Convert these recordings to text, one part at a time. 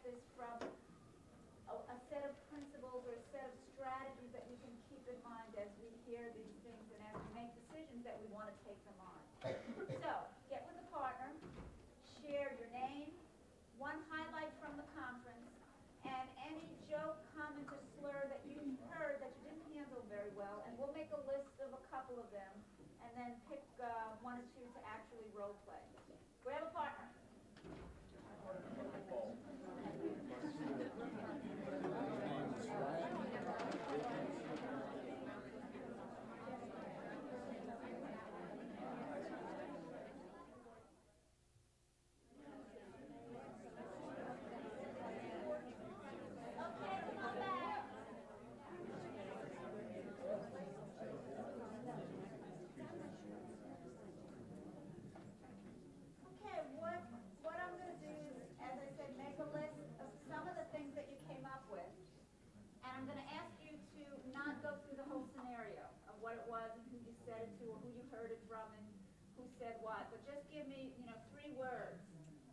this from a set of principles or a set of strategies that we can keep in mind as we hear these things and as we make decisions that we want to take them on. So, get with a partner, share your name, one highlight from the conference, and any joke, comment, or slur that you've heard that you didn't handle very well, and we'll make a list of a couple of them, and then pick one or two to actually role play. Grab a partner. What it was and who you said it to or who you heard it from and who said what. But just give me, 3 words.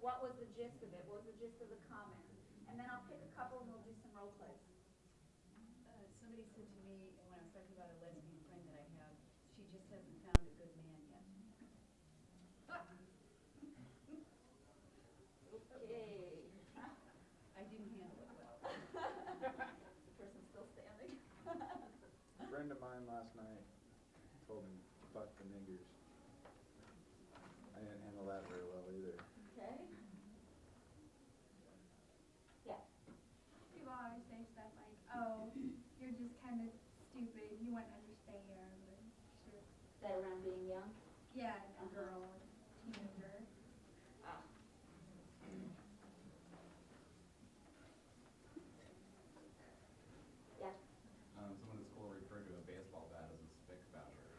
What was the gist of it? What was the gist of the comment? And then I'll pick a couple and we'll do some role plays. Somebody said to me when I was talking about a lesbian friend that I have, she just hasn't found a good man yet. Okay. I didn't handle it well. Is the person still standing? A friend of mine last night told me, fuck the niggers. I didn't handle that very well either. Okay. Yeah. People always say stuff like, oh, you're just kind of stupid, you wouldn't understand. Sure. Is that around being young? Yeah, a girl, teenager. Oh. Yeah. Someone at school referred to a baseball bat as a spick basher.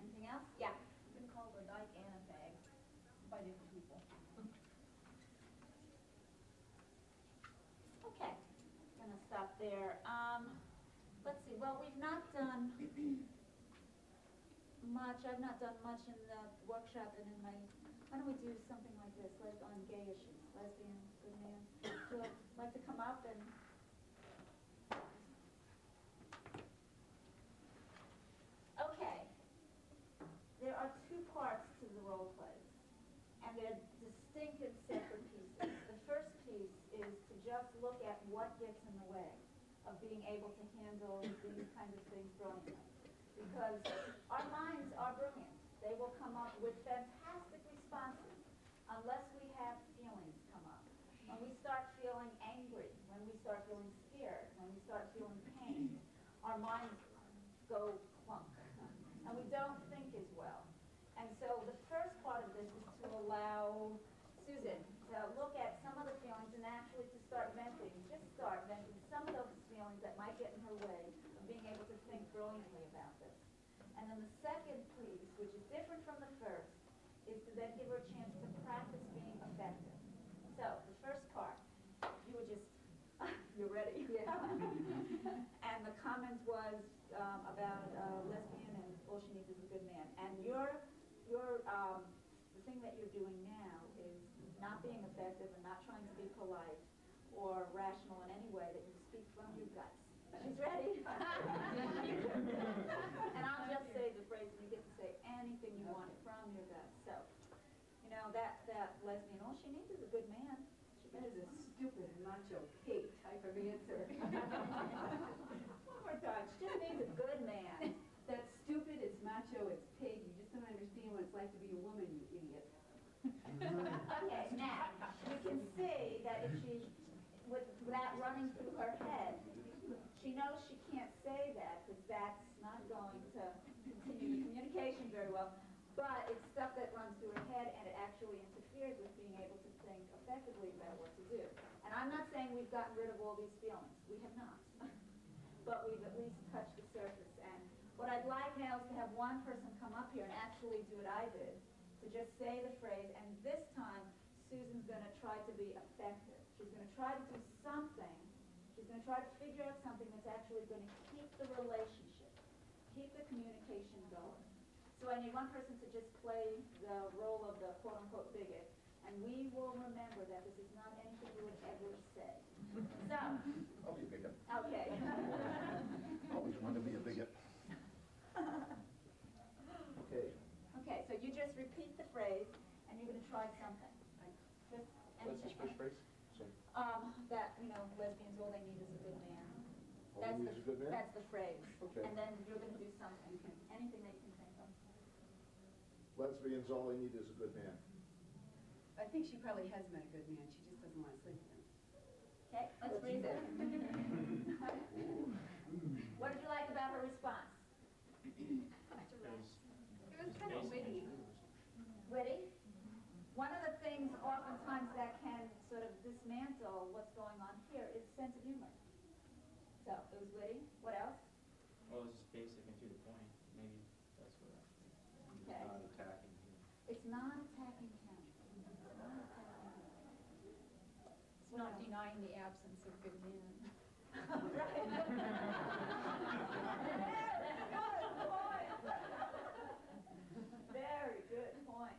Anything else? Yeah. I've been called a dyke and a fag by different people. Okay. Gonna stop there. Let's see. Well, we've not done much. I've not done much in the workshop and in my. Why don't we do something like this, like on gay issues, lesbian, good man? Would you like to come up and? Okay. There are 2 parts to the role plays, and they're distinct and separate pieces. The first piece is to just look at what gets in the way of being able to handle these kinds of things brilliantly. Because our minds are brilliant. They will come up with fantastic responses unless we have feelings come up. When we start feeling angry, when we start feeling scared, when we start feeling pain, our minds go clunk. And we don't think as well. And so the first part of this is to allow Susan to look at some of the feelings and actually to start venting, just start venting some of those feelings that might get in her way of being able to think brilliantly about this. And then the second piece, which is different from the first, is to then give her a chance to practice being effective. So the first part, you were just, you're ready? Yeah. And the comment was about lesbian and all she needs is a good man. And the thing that you're doing now is not being effective and not trying to be polite or rational in any way, that you speak from your guts. She's ready. And I'll just say the phrase and you get to say anything you want from your guts. So, that lesbian, all she needs is a good man. That is a stupid macho pig type of answer. One more time. She just needs a good man. That's stupid, it's macho, it's pig. You just don't understand what it's like to be a woman, you idiot. Okay, now, you can see that if she, with that running through her head, she knows she can't say that because that's not going to continue the communication very well. But it's stuff that runs through her head and it actually interferes with being able to think effectively about what to do. And I'm not saying we've gotten rid of all these feelings. We have not. But we've at least touched the surface. And what I'd like now is to have one person come up here and actually do what I did, to just say the phrase, and this time Susan's going to try to be effective. She's going to try to do something. She's going to try to figure out something that's actually going to keep the relationship, keep the communication going. So I need one person to just play the role of the quote-unquote bigot, and we will remember that this is not anything you would ever say. So, I'll be a bigot. okay. Always wanted to be a bigot. Okay. Okay, so you just repeat the phrase, and you're gonna try something. Just What's this anything. first phrase? So, That, lesbians, all they need is a good man. all we need is a good man? That's the phrase. Okay. And then you're gonna do something, anything that you can think of. Lesbians, all they need is a good man. I think she probably has met a good man, she just doesn't want to sleep with him. Okay, let's read it. What did you like about her response? It was kind of witty. Witty? One of the things oftentimes that can sort of dismantle what's going on here is sense of humor. So, it was witty. What else? Well, it's just basic and to the point. Maybe that's what I think. Okay. Not attacking him. It's not attacking him. It's not attacking him. It's not denying the absence of good men. Right. Very good point.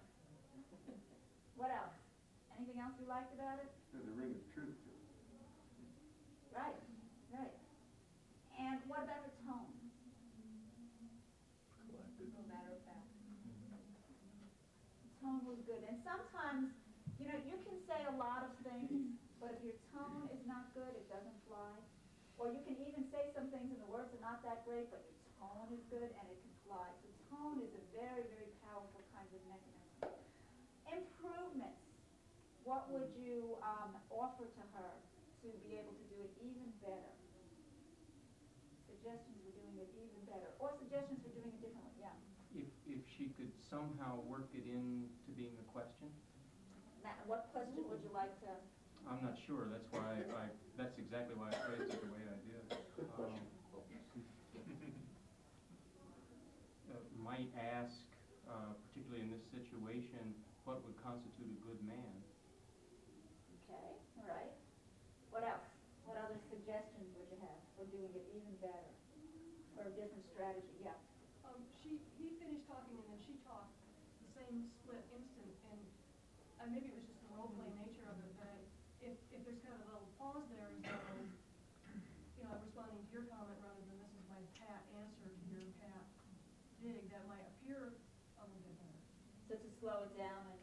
What else? Anything else you liked about it? There's a ring of truth to it. Right, right. And what about her tone? Collected. No matter of fact. Tone was good. And sometimes, you can say a lot of things, but if your tone is not good, it doesn't fly. Or you can even say some things and the words are not that great, but your tone is good and it can fly. So tone is a very, very powerful kind of mechanism. Improvements. What would you offer to her to be able to do it even better? Suggestions for doing it even better. Or suggestions for doing it differently, yeah. If she could somehow work it into being a question? Now, what question would you like to? I'm not sure, that's exactly why I phrased it the way I did. Good question. Might ask, particularly in this situation, what would constitute a good man? Okay, all right. What else? What other suggestions would you have for doing it even better? Or a different strategy, yeah. He finished talking and then she talked the same split instant, and maybe it was just the role play nature of it, that if there's kind of a little pause there as though, I'm responding to your comment rather than this is my pat answer to your pat dig, that might appear a little bit better. So to slow it down and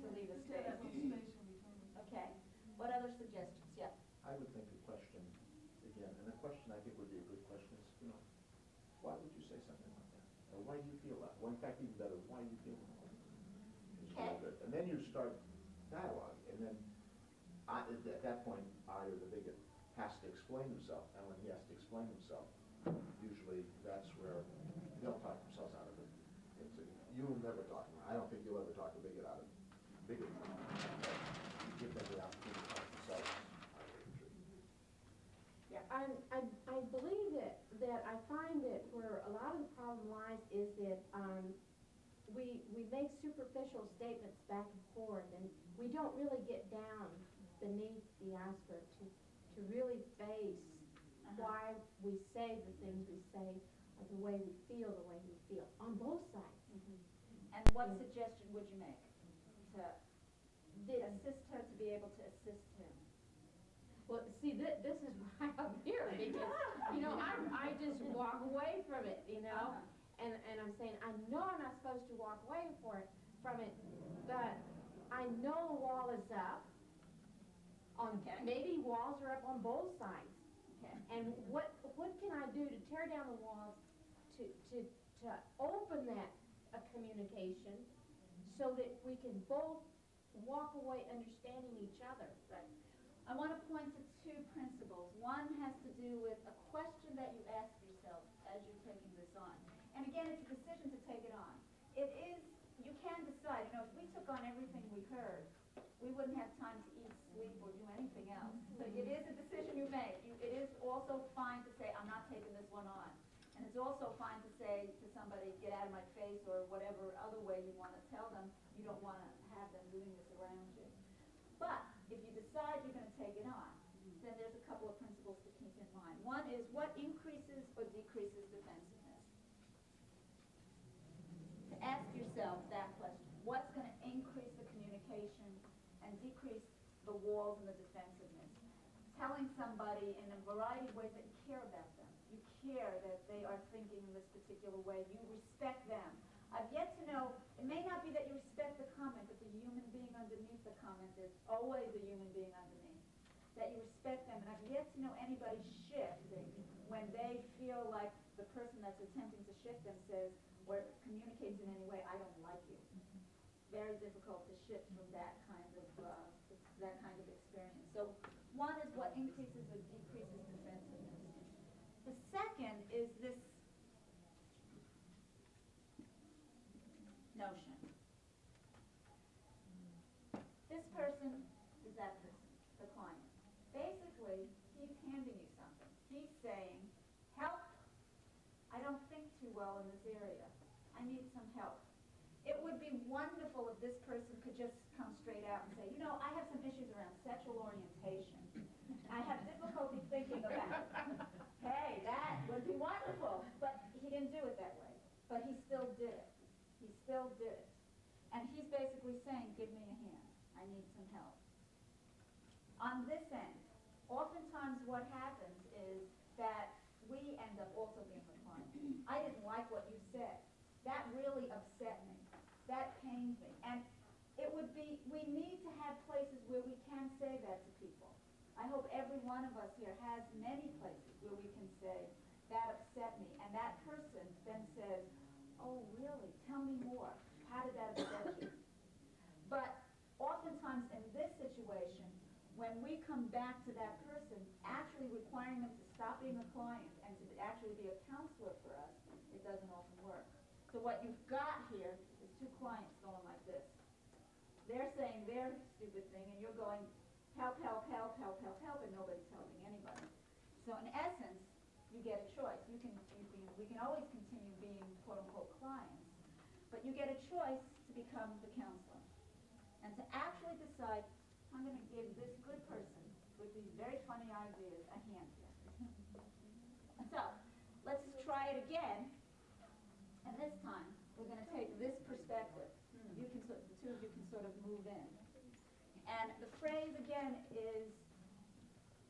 to leave a Just have that space. little space in between. Okay. What other suggestions? Yeah. I would think a question, again, and a question I think would be a good question is, why would you say something like that? Or why do you feel that? Well, in fact, even better, why do you feel that way? Is Okay. real good. And then you start dialogue, and then at that point, I or the bigot has to explain himself, and when he has to explain himself, usually that's where they'll talk themselves out of it. You'll never talk. I don't think you'll ever talk a bigot out of bigot. Give them the opportunity to talk themselves out of it. Yeah, I believe that I find that where a lot of the problem lies is that we make superficial statements back and forth, and we don't really get down beneath the iceberg to really face why we say the things we say, or the way we feel on both sides. And what suggestion would you make to assist her to be able to assist him? Well, see, this is why I'm here, because, I just walk away from it, and I'm saying, I know I'm not supposed to walk away from it, but I know the wall is up. Okay. Maybe walls are up on both sides. Okay. And what can I do to tear down the walls, to open that communication, so that we can both walk away understanding each other? Right. I want to point to two principles. One has to do with a question that you ask yourself as you're taking this on. And again, it's a decision to take it on. It is, you can decide, if we took on everything we heard, we wouldn't have time to eat, sleep, or do anything else. So it is a decision you make. It is also fine to say, I'm not taking this one on. And it's also fine to say to somebody, get out of my face, or whatever other way you want to tell them, you don't want to have them doing this around you. But if you decide you're going to take it on, then there's a couple of principles to keep in mind. One is what increases or decreases defensiveness. yourself that question. What's going to increase the communication and decrease the walls and the defensiveness? Telling somebody in a variety of ways that you care about them. You care that they are thinking in this particular way. You respect them. I've yet to know, it may not be that you respect the comment, but the human being underneath the comment, there's always a human being underneath. That you respect them. And I've yet to know anybody shifting when they feel like the person that's attempting to shift them says, or communicates in any way, I don't like you. Very difficult to shift from that kind of experience. So one is what increases or decreases defensiveness. The second is this notion. This person is that person, the client. Basically, he's handing you something. He's saying, help. I don't think too well in this area. I need some help. It would be wonderful if this person could just come straight out and say, you know, I have some issues around sexual orientation. I have difficulty thinking about it. Hey, that would be wonderful. But he didn't do it that way. But he still did it. He still did it. And he's basically saying, give me a hand. I need some help. On this end, oftentimes what happens is that we end up also being the client. I didn't like what you said. That really upset me. That pains me. And it would be, we need to have places where we can say that to people. I hope every one of us here has many places where we can say, that upset me. And that person then says, oh, really? Tell me more. How did that upset you? But oftentimes in this situation, when we come back to that person, actually requiring them to stop being a client and to actually be a counselor for us, it doesn't often work. So what you've got here is two clients going like this. They're saying their stupid thing, and you're going, help, help, help, help, help, help, and nobody's helping anybody. So in essence, you get a choice. We can always continue being quote-unquote clients, but you get a choice to become the counselor and to actually decide, I'm going to give this good person with these very funny ideas a hand here. So let's try it again, and this time we're going to take this perspective. You can the two of you can sort of move in, and the phrase again is,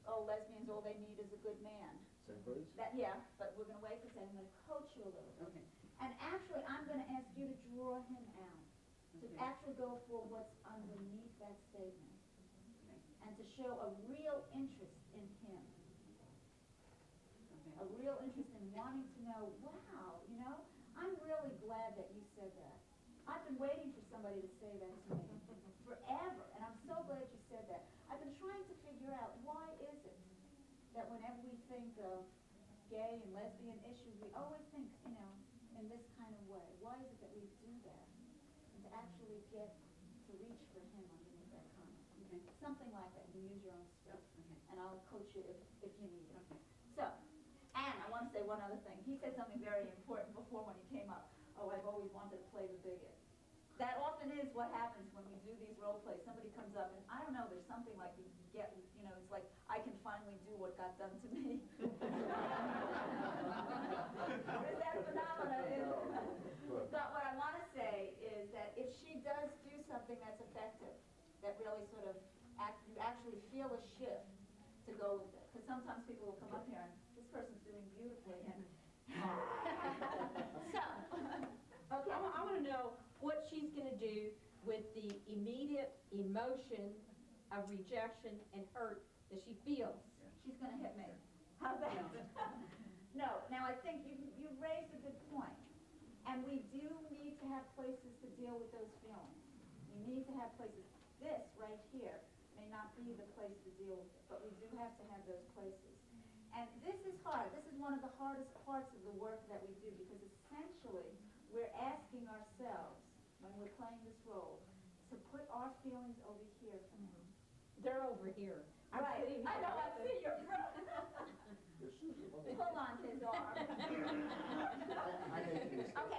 oh, lesbians, all they need is a good man. Same phrase? Yeah, but we're going to wait for a second. I'm going to coach you a little bit. Okay. And actually, I'm going to ask you to draw him out, to Okay. actually go for what's underneath that statement, Okay. and to show a real interest in him, Okay. a real interest in wanting to know, wow, you know, I'm really glad that you said that. I've been waiting for somebody to say that to me forever, and I'm so glad you said that. I've been trying to figure out, why is it that whenever we think of gay and lesbian issues, we always think, you know, in this kind of way. Why is it that we do that? And to actually get to reach for him underneath that comment. Okay. Something like that. You use your own stuff. Okay. And I'll coach you if you need it. Okay. So, and I want to say one other thing. He said something very important before when he came up. Oh, I've always wanted to play the bigot. That often is what happens when we do these role plays. Somebody comes up and, I don't know, there's something like you get, you know, it's like, I can finally do what got done to me. There's that phenomenon. But what I want to say is that if she does do something that's effective, that really sort of, you actually feel a shift to go with it. Because sometimes people will come up here and this person's doing beautifully. And so, okay. I want to know what she's going to do with the immediate emotion of rejection and hurt that she feels. She's going to hit me. How's that? No. Now, I think you raised a good point. And we do need to have places to deal with those feelings. We need to have places. This right here may not be the place to deal with it, but we do have to have those places. And this is hard. This is one of the hardest parts of the work that we do, because essentially we're asking ourselves, when we're playing this role, to put our feelings over here for him. They're over here. I'm Right. sitting I know, here. I see your front. Pull on his arm. Okay,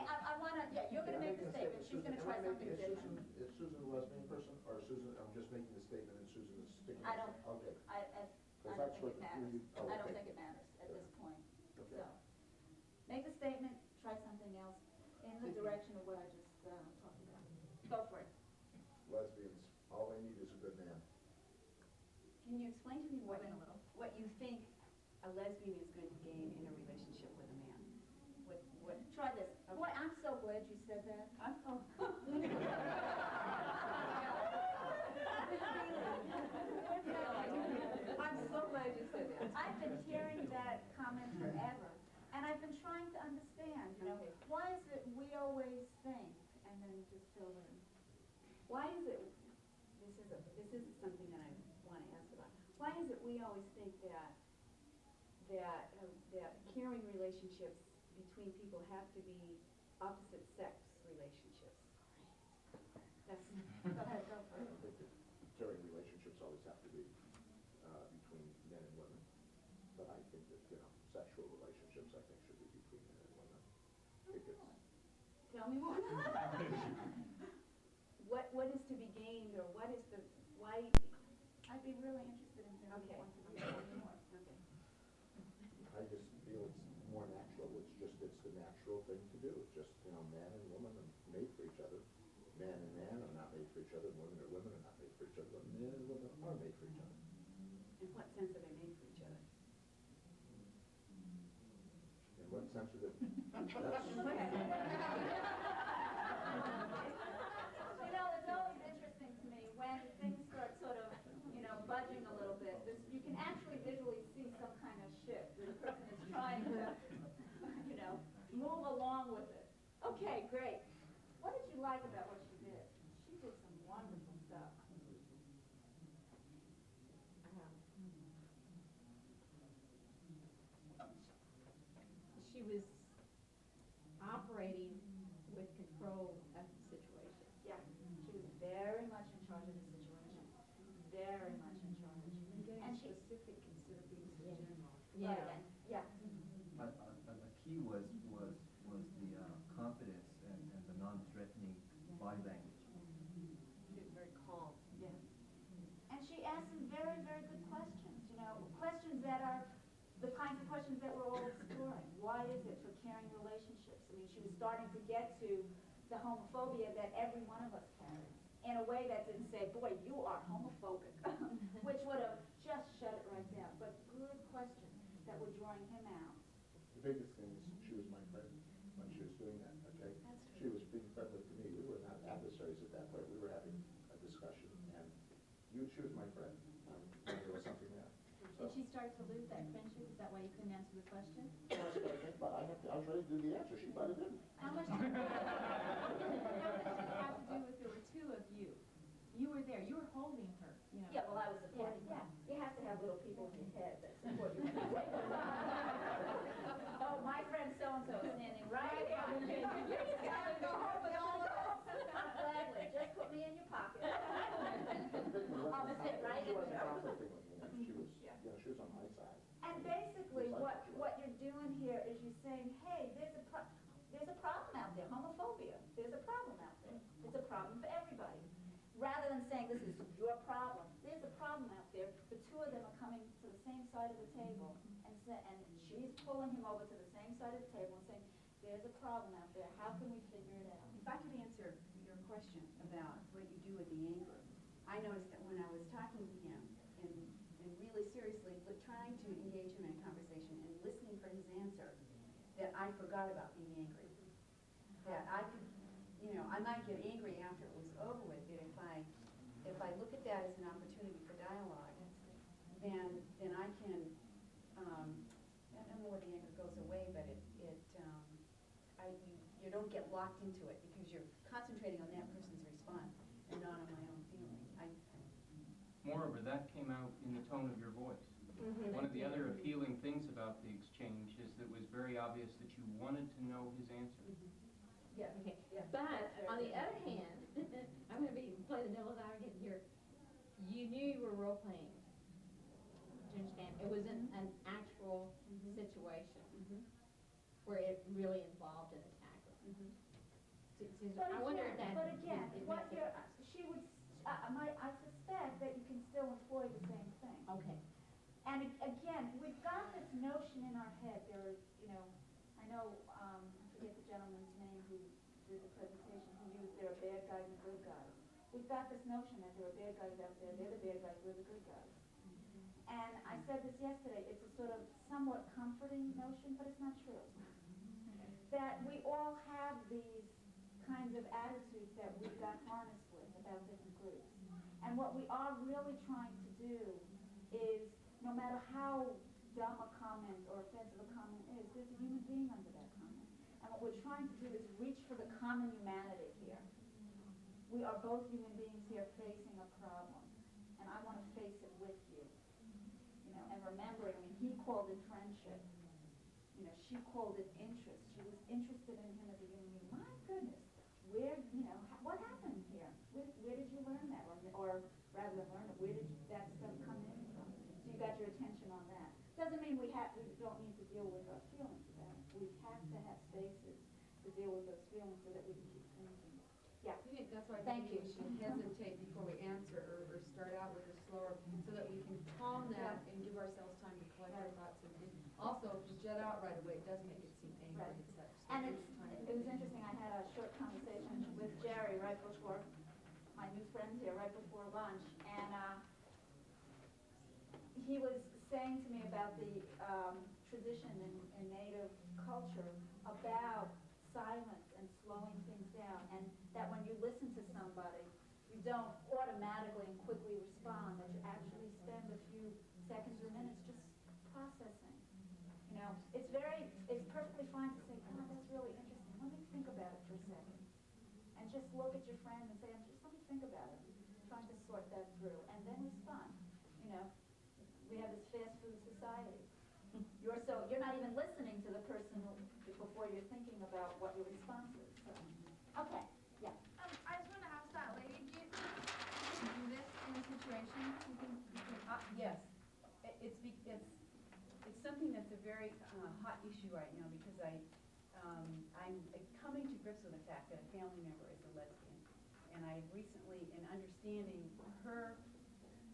I want to, yeah, you're going to make the statement. She's going to try something different. Is Susan a lesbian person, or Susan, I'm just making the statement and Susan is sticking? I don't, Okay. I don't that's think it what matters. oh, I don't okay. think it matters at this point. Okay. So, make the statement, try something else in the direction of what I just talked Can you explain to me what, Went a little. what you think a lesbian is going to gain in a relationship with a man? What, Try this. Boy, I'm so glad you said that. I'm, oh. I'm so glad you said that. I've been hearing that comment forever, and I've been trying to understand, you know, Okay. why is it we always think, and then just fill in. Why is it, this isn't something that I want to ask about. Why is it we always think that caring relationships between people have to be opposite sex relationships? That's, Go ahead, go for I it. don't think that caring relationships always have to be between men and women, but I think that, sexual relationships, I think, should be between men and women. I think it's, tell me more. What is to be gained, or what is the, why? I'd be really interested in hearing Okay. points of view more. Okay. I just feel it's more natural. It's the natural thing to do. It's just, man and woman are made for each other. Man and man are not made for each other. Women are not made for each other. But men and women are made for each other. In what sense are they made for each other? In what sense are they? You know, it's always interesting to me when things start sort of, budging a little bit. You can actually visually see some kind of shift. The person is trying to, move along with it. Okay, great. What did you like about what she did? She did some wonderful stuff. She was operating with control of the situation. Yeah, she was very much in charge of the situation. Very much in charge. And she, specific instead of being so general. Yeah. right, and, yeah. A key was the confidence and the non-threatening body language. She was very calm. Yeah. And she asked some very, very good questions, questions that are the kinds of questions that we're all exploring. Why is it for caring relationships? I mean, she was starting to get to the homophobia that every one of us carries in a way that didn't say, boy, you are homophobic, which would have just shut it right down. But good questions that were drawing him out. The biggest thing is she was my friend when she was doing that, okay? That's She was being friendly to me. We were not adversaries at that point. We were having a discussion, and she was my friend. There was something there. Did she start to lose that friendship? Is that why you couldn't answer the question? But I was ready to do the answer. She butted in. How much did it have to do with there were two of you? You were there, you were holding her, Yeah, well, I was supporting Yeah, her. You have to have little people in your head that support you. Oh, my friend so-and-so is standing right here. You gotta go home with all of us. Gladly, just put me in your pocket. I'll sit right She in wasn't there. conflicting with me. She was, Yeah. she was on my side. And basically, what you're doing here is you're saying, hey, there's a problem out there, homophobia. There's a problem out there. It's a problem for everybody. Rather than saying this is your problem, there's a problem out there. The two of them are coming to the same side of the table, and she's pulling him over to the same side of the table and saying, there's a problem out there. How can we figure it out? If I could answer your question about what you do with the anger, I noticed that when I was talking to him and really seriously trying to engage him in a conversation and listening for his answer, that I forgot about being angry. That I could, I might get angry after it was over with, but if I look at that as an opportunity for dialogue, then I can, I don't know where the anger goes away, but you don't get locked into it because you're concentrating on that person's response and not on my own feeling. Moreover, that came out in the tone of your voice. One of the other appealing things about the exchange is that it was very obvious that you wanted to know his answer. Yeah. Okay, Yeah. but on the other hand, I'm gonna play the devil's advocate here. You knew you were role playing. Do you understand? It wasn't an actual situation where it really involved an attacker. But I wonder if again, that. I suspect that you can still employ the same thing. Okay. And again, we've got this notion in our head, I forget the gentleman's name who did the presentation, who used there are bad guys and good guys. We've got this notion that there are bad guys out there, they're the bad guys, we're the good guys. And I said this yesterday, it's a sort of somewhat comforting notion, but it's not true. That we all have these kinds of attitudes that we got harnessed with about different groups. And what we are really trying to do is, no matter how dumb a comment or offensive a comment is, there's a human being under that comment. And what we're trying to do is reach for the common humanity here. We are both human beings here facing a problem. And I want to face it with you. You know, and remembering, I mean, he called it friendship. You know, she called it interest. She was interested in him as a human being. My goodness, where, you know, what happened here? Where did you learn that? Or rather than learn it, where did that stuff come in from? So you got your attention on that. Doesn't mean we don't need to deal with our feelings about it. We have to have spaces to deal with those feelings so that we can keep thinking. Yeah. I think that's why Thank maybe you. we should hesitate before we answer or start out with a slower, so that we can calm that and give ourselves time to collect our thoughts. And also, if you jet out right away, it does make it seem angry Right. and such. So And give us time to it was think. interesting, I had a short conversation with Jerry right before, my new friends here, right before lunch, and he was saying to me about the tradition in Native culture about silence and slowing things down, and that when you listen to somebody, you don't automatically and quickly respond, that you actually spend a few seconds or minutes just processing. You know, it's perfectly fine to say, God, that's really interesting. Let me think about it for a second. And just look at your friend and say, just let me think about it. I'm trying to sort that through. And then respond. You know, we have this fast food society. You're not even listening to the person before you're thinking about what your response is. So, okay, yeah. I just want to ask that lady, do you think you can do this in a situation? Do you think you could Yes, it's something that's a very hot issue right now, because I'm coming to grips with the fact that a family member is a lesbian, and I recently, in understanding her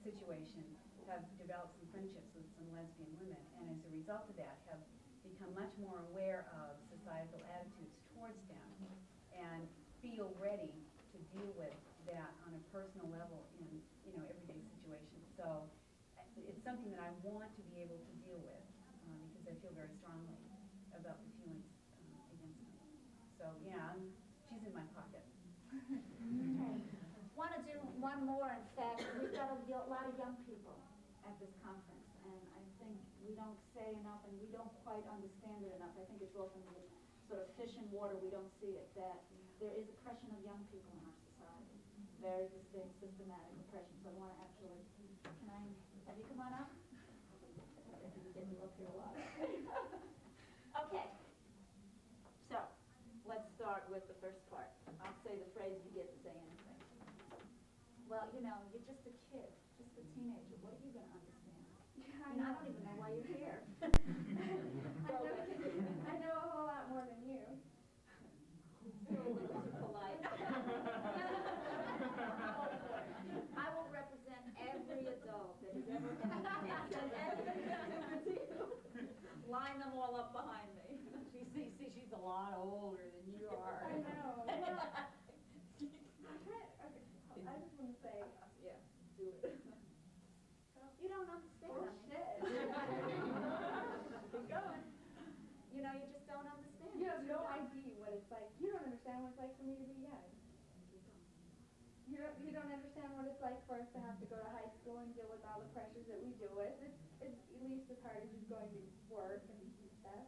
situation, have developed some friendships with some lesbian women, and as a result of that, have become much more aware of societal attitudes towards them, and feel ready to deal with that on a personal level in everyday situations. So it's something that I want to be able to deal with, because I feel very strongly about the feelings against them. So yeah, she's in my pocket. Okay. Want to do one more. In fact, we've got a lot of young people at this conference, and I think we don't say enough, and we don't quite understand it enough. I think it's often sort of fish in water, we don't see it, that there is oppression of young people in our society. Very distinct, systematic oppression. So I want to actually, have you come on up? You get to look here a lot. Okay. So, let's start with the first part. I'll say the phrase, you get to say anything. Well, you know, you're just a kid, just a teenager. What are you going to understand? I don't even know why you're here. I know a whole lot more than you. Polite. I will represent every adult that has ever said anything stupid to you. Line them all up behind me. She's a lot older than you are. I know. Well, I just want to say, Yeah, do it. You don't understand. oh shit. Keep going. You know, you just don't understand. You have no idea what it's like. You don't understand what it's like for me to be young. You don't understand what it's like for us to have to go to high school and deal with all the pressures that we deal with. It's at least as hard as just going to work and stuff.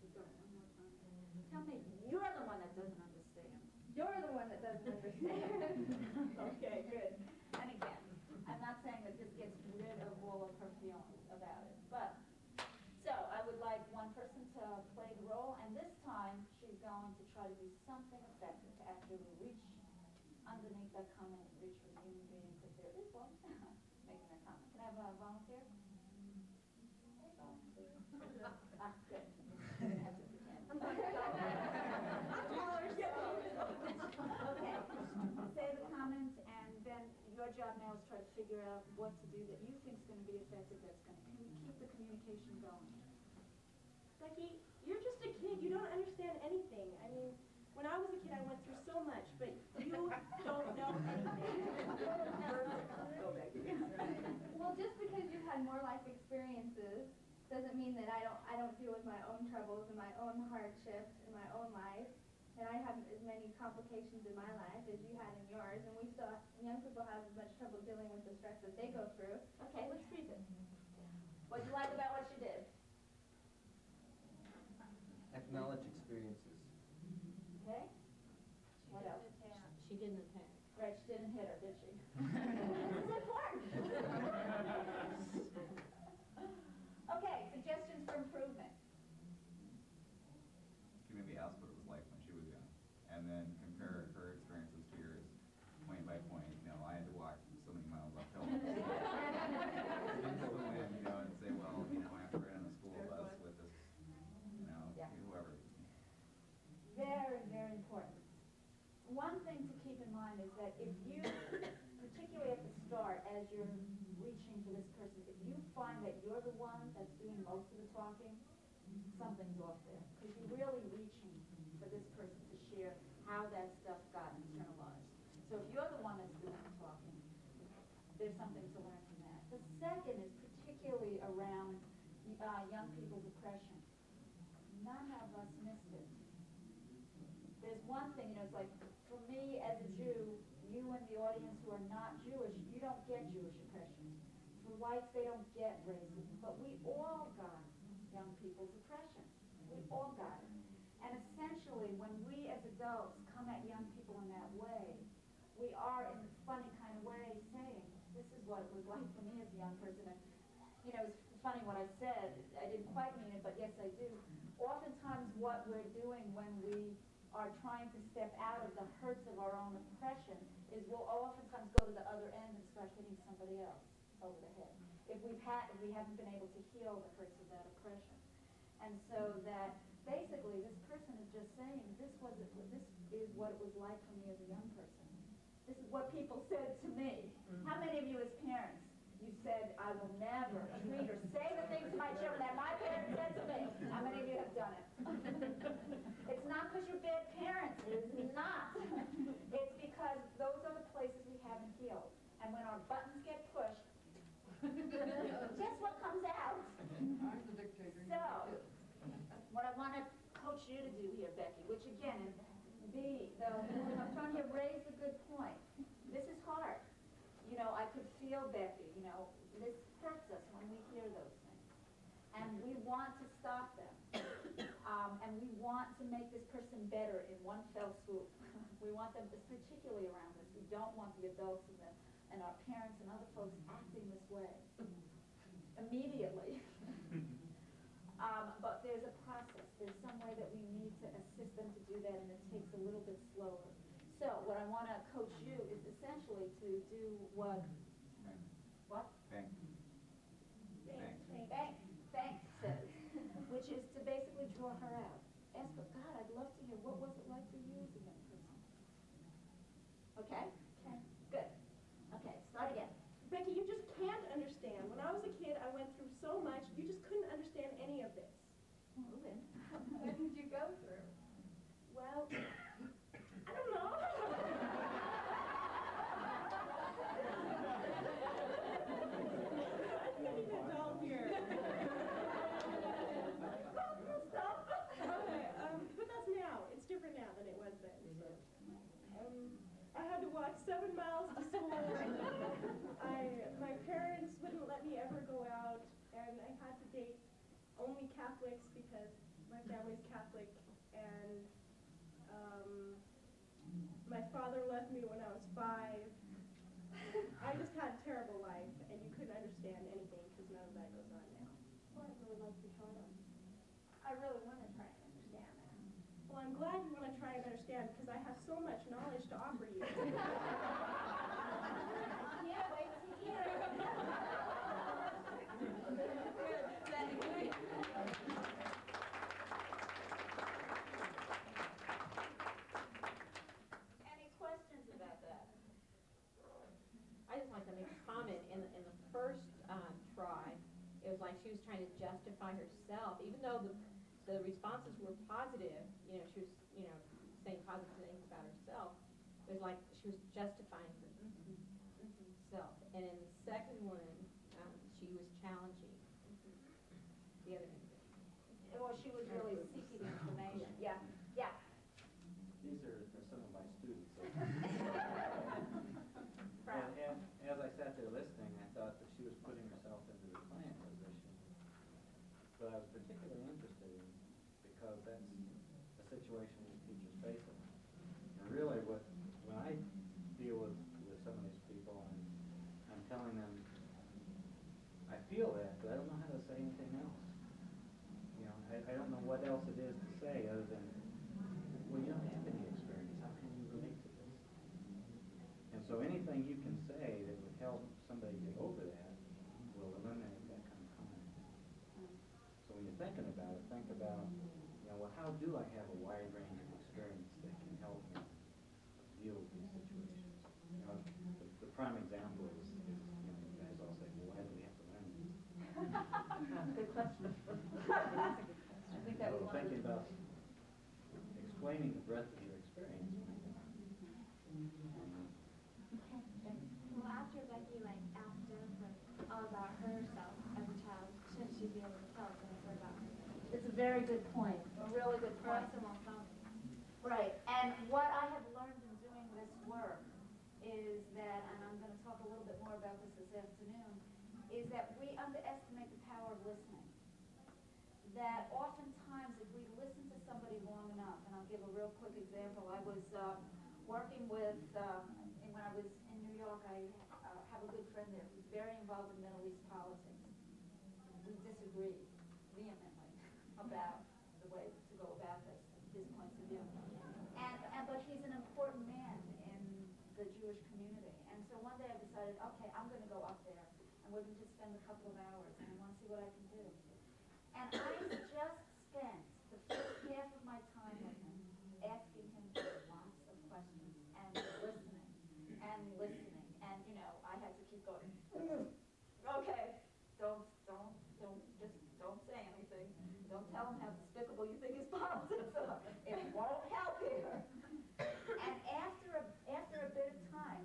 Keep going one more time. Tell me, you're the one that doesn't understand. You're the one that doesn't understand. Okay, good. And again, I'm not saying that this gets rid of all of her feelings about it, but, so I would like one person to play the role, and this time she's going to try to do something effective to actually reach underneath that comment and reach for the human being, because there is one making that comment. Can I have a volunteer? Ah, good. I have to pretend. Okay, say the comment, and then your job now is try to figure out what to do that you think is going to be effective, that's going to keep the communication going. Becky, you're just a kid. You don't understand anything. I mean, when I was a kid, I went through so much, but you don't know anything. Go back again. Well, Well, just because you've had more life experiences doesn't mean that I don't deal with my own troubles and my own hardships in my own life. And I have as many complications in my life as you had in yours, and young people have as much trouble dealing with the stress that they go through. Okay, let's read it. What do you like about what she did? Acknowledge experiences. Okay? What else? She didn't attack. Right, she didn't hit her, did she? This is important. Okay, suggestions for improvement. She maybe asked what it was like when she was young, and then compare her experiences to yours, point by point. You know, I had to walk so many miles uphill. And, and say, well, I have to ride on a school bus with this, Yeah. whoever. Very, very important. One thing to keep in mind is that if you, particularly at the start, as you're reaching for this person, if you find that you're the one that's doing most of the talking, something's off there. Because you're really reaching for this person to share how that stuff got internalized. So if you're the one that's doing the talking, there's something to learn from that. The second is particularly around young people's oppression. None of us missed it. There's one thing, it's like, for me as a Jew, you and the audience who are not Jewish, you don't get Jewish oppression. For whites, they don't get racism. But we all got young people's oppression. We all got it. And essentially, when we as adults come at young people in that way, we are in a funny kind of way saying, this is what it was like for me as a young person. And, it's funny what I said. I didn't quite mean it, but yes, I do. Oftentimes what we're doing when we are trying to step out of the hurts of our own oppression is we'll oftentimes go to the other end and start hitting somebody else over the head. If we haven't been able to heal the hurts of that oppression. And so that basically this person is just saying, this is what it was like for me as a young person. This is what people said to me. How many of you as parents, you said, I will never treat or say the things to my children that my parents said to me? How many of you have done it? It's not because you're bad parents. It is not. It's because those are the places we haven't healed. And when our buttons get pushed, guess what comes out? I'm the dictator. So, what I want to coach you to do here, Becky, which again is I'm trying to raise a good point. This is hard. I could feel Becky, this hurts us when we hear those things. And we want to stop them. And we want to make this person better in one fell swoop. We want them, particularly around this, we don't want the adults and our parents and other folks acting this way immediately. But there's a process. There's some way that we need to assist them to do that, and it takes a little bit slower. So what I want to coach you is essentially to do what? Thank Thanks says, which is to basically draw her out. Ask her, God, I'd love to hear, what was it like for you as a young person? Okay? Okay. Good. Okay, start again. Becky, you just can't understand. When I was a kid, I went through so much, you just couldn't understand any of this. Move in. What did you go through? Well, I don't know. I need an adult here. Okay, but that's now. It's different now than it was then. So. I had to walk 7 miles to school. My parents wouldn't let me ever go out, and I had to date only Catholics because my family's Catholic, and my father left me when I was 5. I just had a terrible life, and you couldn't understand anything because none of that goes on now. Well, I'd really like to try that. I really want to try and understand that. Well, I'm glad you want to try and understand because I have so much knowledge to offer you. Yeah, wait to hear. Any questions about that? I just like to make a comment. In the first try, it was like she was trying to justify herself, even though the responses were positive. She was saying positive things about herself. It was like she was justifying herself. And in the second one, listening, I thought that she was putting herself into the client position. But I was particularly interested in, because that's a situation these teachers face a lot. And really when I deal with some of these people, I'm telling them, I feel that, but I don't know how to say anything else. You know, I don't know what else it is to say other than, well, you don't have any experience. How can you relate to this? And so anything you can say that would help somebody get over that will eliminate that kind of comment. So when you're thinking about it, think about, you know, well, how do I have a wide range of experience that can help me deal with these situations? You know, the prime example is, you know, you guys all say, well, why do we have to learn this? Good question. I think that was one of Thinking the. about explaining the breadth of your experience. Well, after Becky asked Jennifer all about herself as a child, shouldn't she be able to tell Jennifer about her? It's a very good point, a really good Or point. else it won't help. Right, and what I have learned in doing this work is that, and I'm going to talk a little bit more about this afternoon, is that we underestimate the power of listening. That oftentimes if we listen to somebody long enough, and I'll give a real quick example, I was working with, and when I was in New York, I have a good friend there who's very involved in Middle East politics. We disagree vehemently about the way to go about this, his points of view. But he's an important man in the Jewish community. And so one day I decided, okay, I'm going to go up there, and we're going to just spend a couple of hours, and I want to see what I can do. And I just spent the first half of my time with him asking him lots of questions and listening. And, you know, I had to keep going, okay, don't say anything. Don't tell him how despicable you think his politics are. It won't help here. And after a bit of time,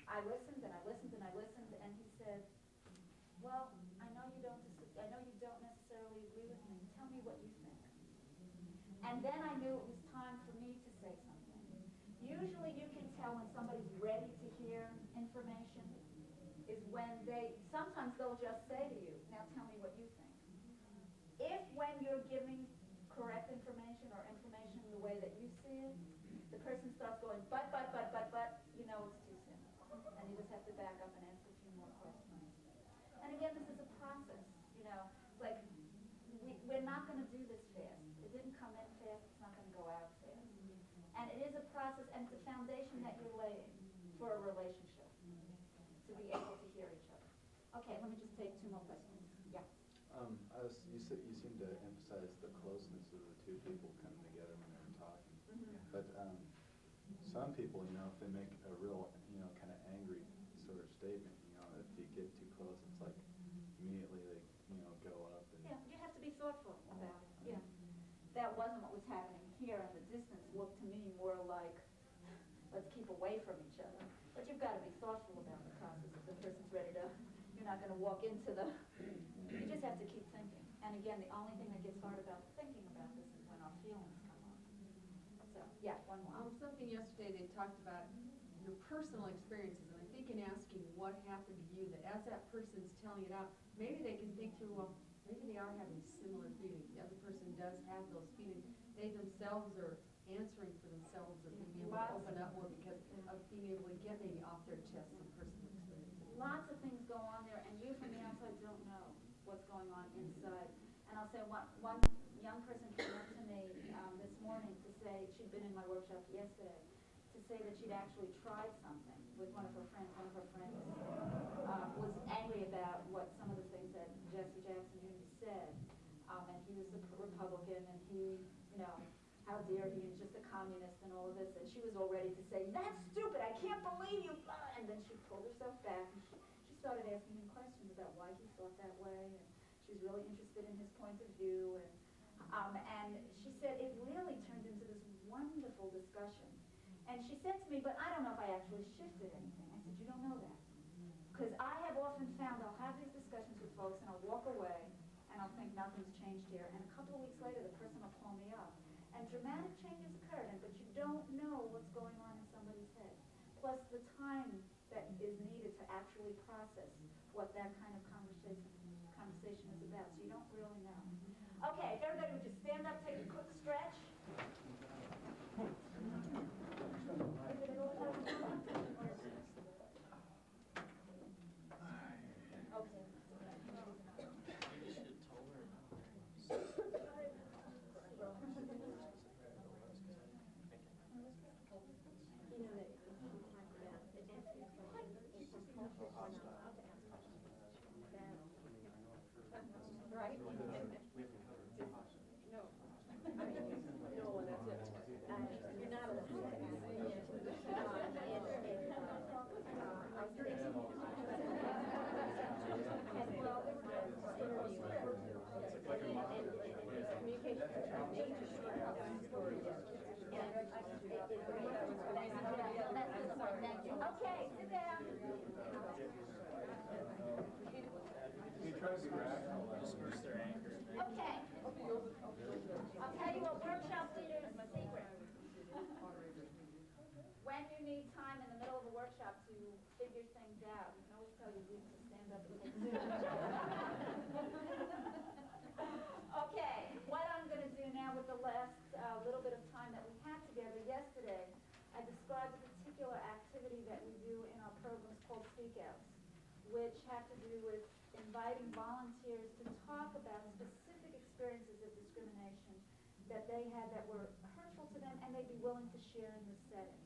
I listened and I listened and I listened, and he said, well, I know you don't necessarily agree with me. Tell me what you think. And then I knew it was time for me to say something. Usually you can tell when somebody's ready to hear information is when sometimes they'll just say to you, now tell me what you think. If when you're giving correct information or information the way that you see it, the person starts going, but, you know it's too soon. And you just have to back up and ask a few more questions. And again, this is a process, you know. Like, we're not going to do this fast. It didn't come in fast, it's not going to go out fast. And it is a process, and it's a foundation that you're laying for a relationship, to be able to hear each other. Okay, let me just take two more questions. Yeah. You seem to emphasize the closeness of the two people coming together when they're talking. Mm-hmm. But some people, you know, if they make a real, you know, kind of angry sort of statement, you know, if you get too close, it's like immediately they, you know, go up. And Yeah, you have to be thoughtful about it. Yeah. That wasn't what was happening here, and the distance looked to me more like, let's keep away from each other. But you've got to be thoughtful about the process. If the person's ready to, you're not going to walk into the, you just have to keep thinking. And again, the only thing that gets hard about thinking about this is when our feelings come up. So, yeah, one more. Something yesterday they talked about your personal experiences, and I think in asking what happened to you, that as that person's telling it out, maybe they can think through, well, maybe they are having similar feelings. The other person does have those feelings. They themselves are answering for themselves or being able to open up more because of being able to get maybe off their chest some personal experiences. Lots of things go on there, and you from the outside don't know what's going on inside. And I'll say one young person came up to me this morning to say, she'd been in my workshop yesterday, to say that she'd actually tried something with one of her friends. One of her friends was angry about what some of the things that Jesse Jackson Jr. said. And he was a Republican, and he, you know, how dare he, he's just a communist and all of this. And she was all ready to say, that's stupid, I can't believe you. And then she pulled herself back, and she started asking him questions about why he thought that way. And she was really interested in his point of view. And she said it really turned into this wonderful discussion. And she said to me, but I don't know if I actually shifted anything. I said, you don't know that. Because I have often found I'll have these discussions with folks, and I'll walk away, and I'll think nothing's changed here. And a couple of weeks later, the person will call me up. And dramatic changes occurred, but you don't know what's going on in somebody's head. Plus the time that is needed to actually process. what that kind of conversation is about, so you don't really know. Okay, if everybody would just stand up, take a quick stretch. Okay. You know, that if you talk about asking questions, it's a culture for not allowed to ask questions. Right? No. I mean, no, that's it. You're not allowed to ask. Okay, sit down. You try to be rational, disperse their anger. Okay. I'll tell you a workshop leader's secret. When you need time in the middle of a workshop to figure things out, you can always tell your group to stand up and take Zoom. Okay, what I'm going to do now with the last little bit of time that we had together yesterday, I described a particular activity that we do in our programs called Speak Outs, which have to do with inviting volunteers to talk about specific experiences of discrimination that they had that were hurtful to them and they'd be willing to share in this setting.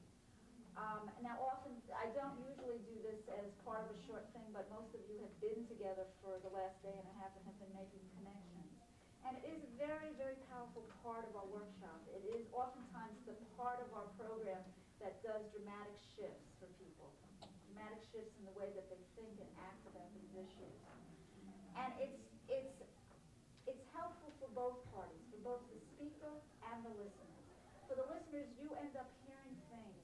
Now often, I don't usually do this as part of a short thing, but most of you have been together for the last day and a half and have been making connections. And it is a very, very powerful part of our workshop. It is oftentimes the part of our program that does dramatic shifts for people, dramatic shifts in the way that they think and act about these issues. And it's helpful for both parties, for both the speaker and the listeners. For the listeners, you end up hearing things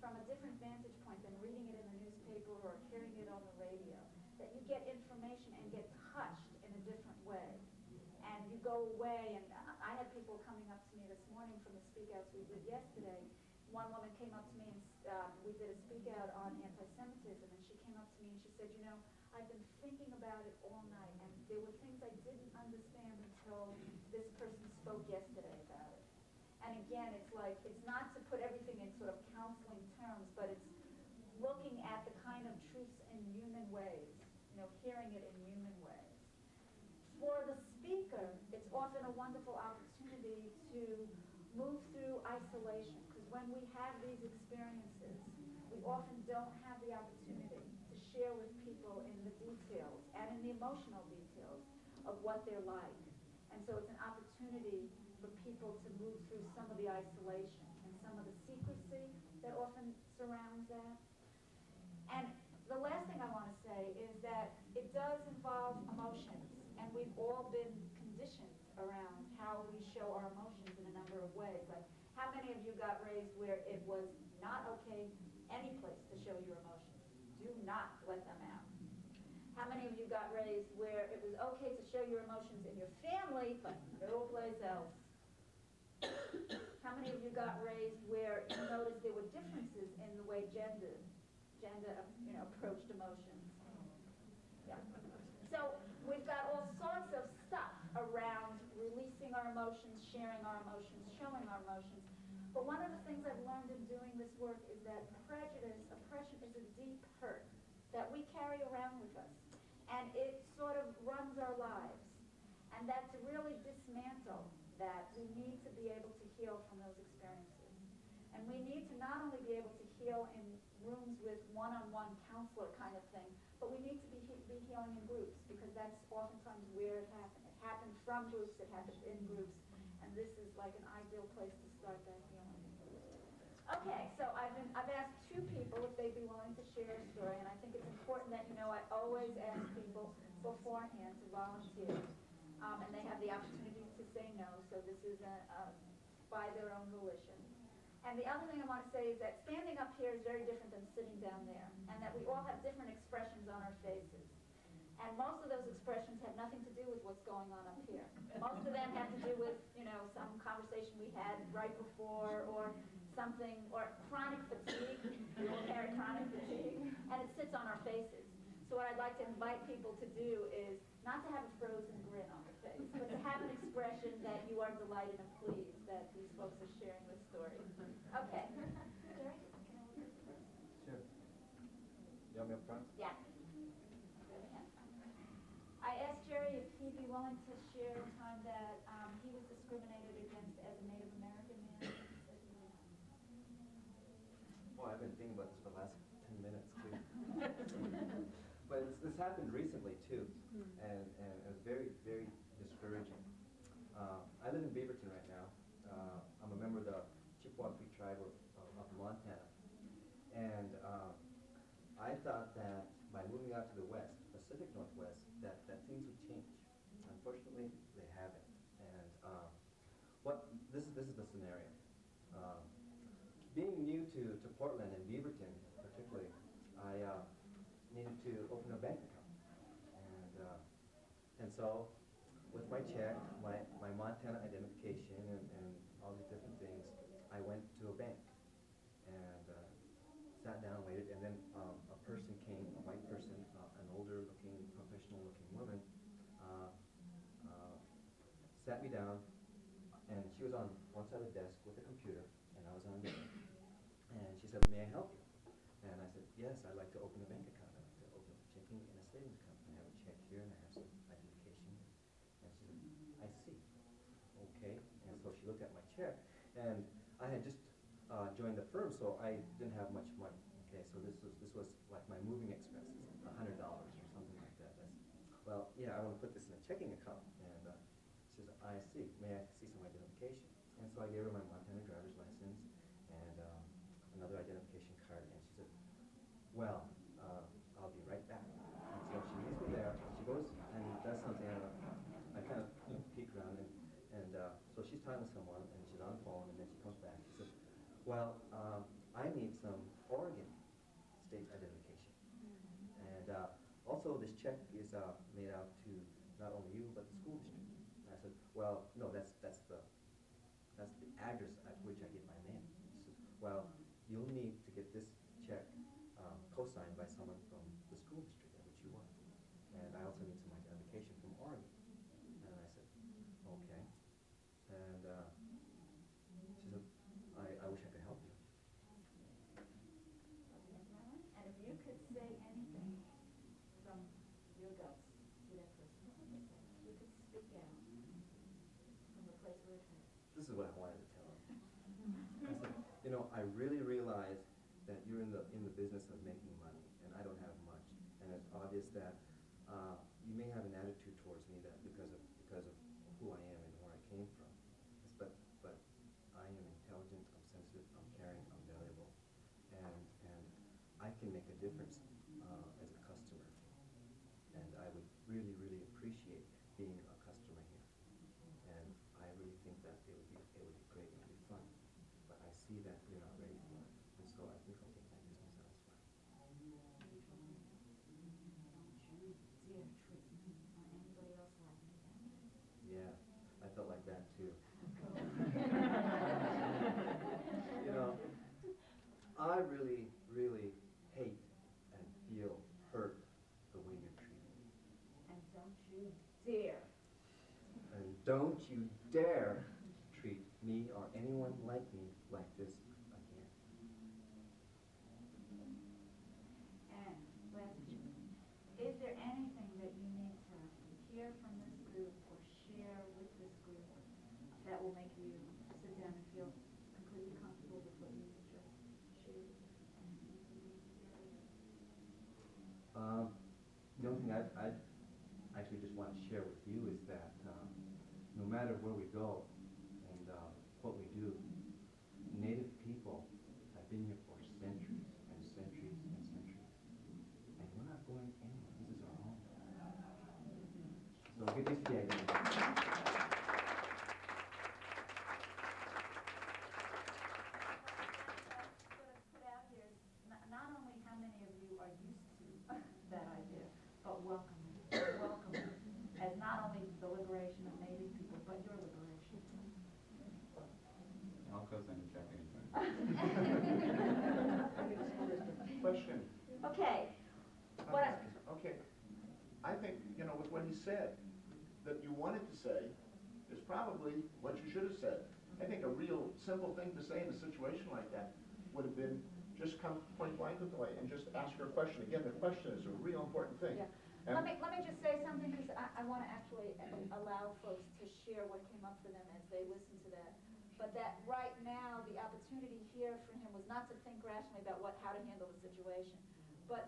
from a different vantage point than reading it in the newspaper or hearing it on the radio, that you get information and get touched in a different way. And you go away, and I had people coming up to me this morning from the speak outs we did yesterday. One woman came up to me and we did a speak out on anti-Semitism, and she came up to me and she said, you know, I've been thinking about it all night, and there were things I didn't understand until this person spoke yesterday about it. And again, it's like, it's not to put everything in sort of counseling terms, but it's looking at the kind of truths in human ways, you know, hearing it in human ways. For the speaker, it's often a wonderful opportunity to move through isolation, because when we have these experiences, we often don't have the opportunity to share with people in the details and in the emotional details of what they're like. And so it's an opportunity for people to move through some of the isolation and some of the secrecy that often surrounds that. And the last thing I want to say is that it does involve emotions, and we've all been conditioned around how we show our emotions in a number of ways. Like, how many of you got raised where it was not okay any place to show your emotions? Do not let them out. How many of you got raised where it was okay to show your emotions in your family, but no place else? How many of you got raised where you noticed there were differences in the way gender approached emotions? Yeah. So we've got all sorts of stuff around releasing our emotions, sharing our emotions, showing our emotions. But one of the things I've learned in doing this work is that prejudice, oppression, is a deep hurt that we carry around with us. And it sort of runs our lives. And that to really dismantle that, we need to be able to heal from those experiences. And we need to not only be able to heal in rooms with one-on-one counselor kind of thing, but we need to be healing in groups, because that's oftentimes where it happened. It happened from groups, it happened in groups, and this is like an ideal place to start that healing. Okay, so I've asked two people if they'd be willing to share a story, and I think it's important that you know I always ask people beforehand to volunteer, and they have the opportunity to say no, so this is by their own volition. And the other thing I want to say is that standing up here is very different than sitting down there, and that we all have different expressions on our faces. And most of those expressions have nothing to do with what's going on up here. Most of them have to do with, some conversation we had right before, or something, or chronic fatigue. We all carry chronic fatigue, and it sits on our faces. So So what I'd like to invite people to do is not to have a frozen grin on their face, but to have an expression that you are delighted and pleased that these folks are sharing this story. Okay. Jerry, can I look at you first? Sure. You want me up front? Yeah. I asked Jerry if he'd be willing to share a time that he was discriminated against as a Native American man. He said he would. Well, I've been thinking about this for the last 10 minutes, too. But this happened recently, too, and it was very, very discouraging. I live in Beaverton right now. I'm a member of the Chippewa Cree tribe of Montana. And I thought that by moving out to the west, Pacific Northwest, that things would change. Unfortunately, they haven't. And this is the scenario. Being new to Portland and Beaverton particularly, I needed to open a bank account. And so with my check, my Montana identification and all these different things, I went to a bank and sat down, waited, and then a person came, a white person, an older looking, professional looking woman, sat me down, and she was on one side of the desk with a computer, and I was on the other. And she said, "May I help you?" And I said, "Yes, I'd like to open a bank account. I'd like to open a checking and a savings account. I have a check here, and I have some identification." And she said, "I see. Okay." And so she looked at my check, and I had just joined the firm, so I didn't have much money. Okay, so this was like my moving expenses, $100 or something like that. Well, yeah, I want to put this in a checking account. And she says, "I see. May I see some identification?" And so I gave her my Montana driver's license and another identification card. And she said, "Well, I'll be right back." And so she leaves me there. She goes and does something. I kind of peek around, and so she's talking to someone, and she's on the phone, and then she comes back. She says, "Well, I need some Oregon state identification. And also this check is made out to not only you, but the school district." And I said, "Well, no, that's the address at which I get my mail." She says, "Well, you'll need to get this check co-signed by someone from the school district at which you work. And I also need some identification from Oregon." And I said, "Okay." And she said, I wish I could help you." And if you could say anything from your guts to that person, what would you say? If you could speak out from the place where it's at. This is what I wanted to tell him. I said, "You know, I really realize that you're in the business of making money, and I don't have much. And it's obvious that you may have an attitude towards me that because of who I am and where I came from. But I am intelligent, I'm sensitive, I'm caring, I'm valuable, and I can make a difference as a customer. And I would really, really appreciate being a customer here. And I really think that it would be great, it would be fun. But I see that you're not ready for it. And so I think I'll take my business elsewhere." Yeah, I felt like that too. You know, I really, really hate and feel hurt the way you're treating me. And don't you dare. And don't you dare treat me or anyone like me like this again. And last question, is there anything that you need to hear from this group or share with this group that will make you sit down and feel completely comfortable with what you just shared? The only thing I actually just want to share with you is that no matter where we go and what we do, Native people have been here for centuries and centuries and centuries. And we're not going anywhere. This is our home. So get used to the identity. What I've put out here is not only how many of you are used to that idea, but welcome as not only the liberation of Native people, but your liberation. I'll co-sign a check anytime. Question. Okay. What I- Okay, I think, you know, with what he said, that you wanted to say is probably what you should have said. I think a real simple thing to say in a situation like that would have been just come point blank with the way and just ask her a question. Again, the question is a real important thing. Yeah. And Let me just say something, because I want to actually allow folks to share what came up for them as they listen to that. But that right now, the opportunity here for him was not to think rationally about how to handle the situation, but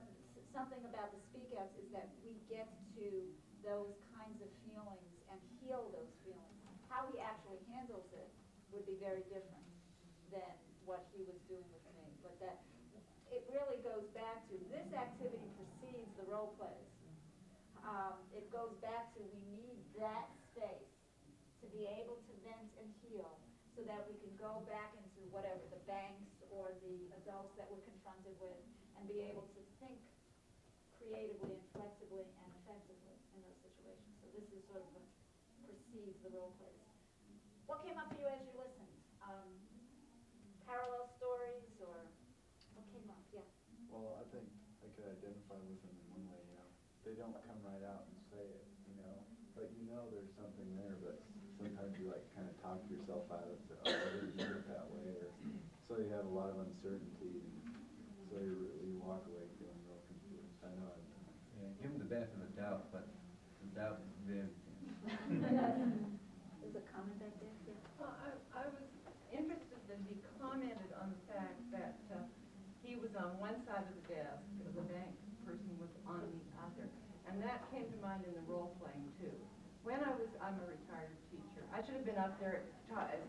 something about the speak outs is that we get to those kinds of feelings and heal those feelings. How he actually handles it would be very different than what he was doing with me. But that it really goes back to this activity precedes the role plays. It goes back to we need that space to be able to vent and heal so that we can go back into whatever the banks or the adults that we're confronted with and be able to think creatively and flexibly and effectively in those situations. So this is sort of what precedes the role plays. What came up for you as you listened? Parallel stories, or what came up? Yeah. Well, I think I could identify with them in one way, you know. They don't come right out and say it, you know. But you know there's something there, but sometimes you like kind of talk yourself out of it, oh, I didn't do it that way, or so you have a lot of uncertainty, and so you walk away feeling real confused. I know I've done it. Yeah, give them the benefit of the doubt, but the doubt is very There's a comment back there. Yeah. I was interested that he commented on the fact that he was on one side of the desk, the bank person was on the other. And that came to mind in the role playing too. I'm a retired teacher. I should have been up there